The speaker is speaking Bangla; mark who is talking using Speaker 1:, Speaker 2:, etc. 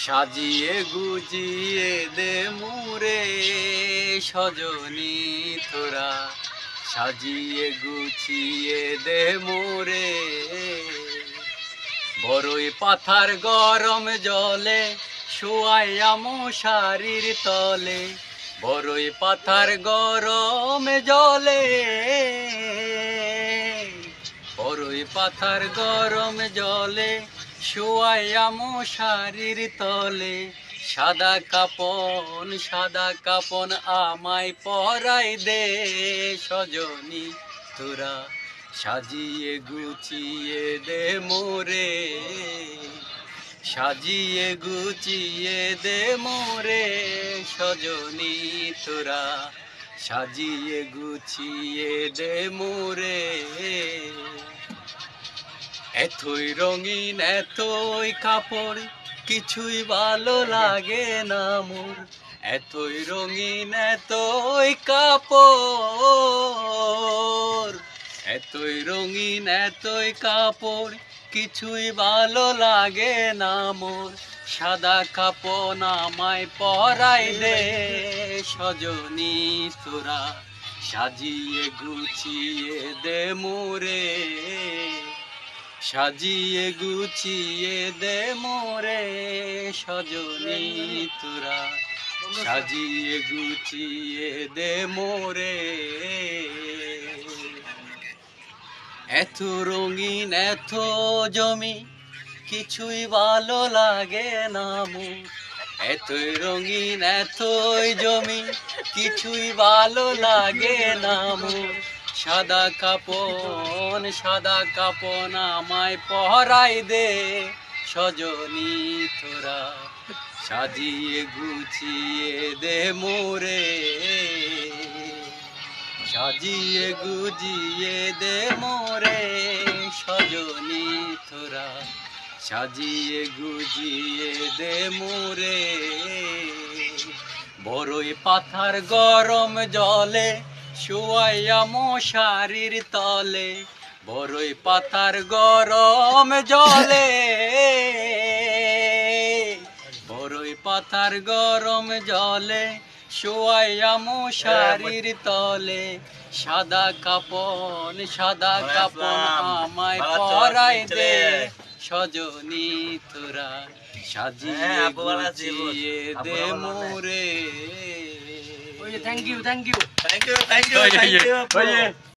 Speaker 1: সাজিয়ে গুজিয়ে দে মোরে সজনী তোরা, সাজিয়ে গুছিয়ে দে মোরে। বড়ই পাথার গরম জলে শুয়াইয়া মশারির তলে, বড়ই পাথার গরম জলে, বড়ই পাথার গরম জলে শুয়াইয়া মশারির তলে। সাদা কাপন আমায় পরাই দে সজনী তোরা, সাজিয়ে গুছিয়ে দে মোরে, সাজিয়ে গুছিয়ে দে মোরে সজনী তোরা, সাজিয়ে গুছিয়ে দে মোরে। এতই রঙিন এতই কাপড় কিছুই ভালো লাগে না মোর, এতই রঙিন এতই কাপড়, এতই রঙিন এতই কাপড় কিছুই ভালো লাগে না মোর। সাদা কাপন আমায় পরাই দে সজনী তোরা, সাজিয়ে গুছিয়ে দে মোরে, সাজিয়ে গুছিয়ে দে মোরে সজনী তোরা, সাজিয়ে গুছিয়ে দে মোরে। এত রঙিন এত জমি কিছুই ভালো লাগে না মোর, এতই রঙিন এতই জমি কিছুই ভালো লাগে না মোর। সাদা কাপন আমায় পরাই দে সজনী তোরা, সাজিয়ে গুছিয়ে দে মোরে, সাজিয়ে গুজিয়ে দে মোরে সজনী তোরা, সাজিয়ে গুজিয়ে দে মোরে। বড়ই পাথার গরম জলে শুয়াইয়া মশারির তলে, বড়ই পাথার গরম জলে, বড়ই পাথার গরম জলে শুয়াইয়া মশারির তলে। সাদা কাপন আমায় পরাই দে সজনী তোরা, সাজিয়ে গুছিয়ে দে মোরে।
Speaker 2: Thank you.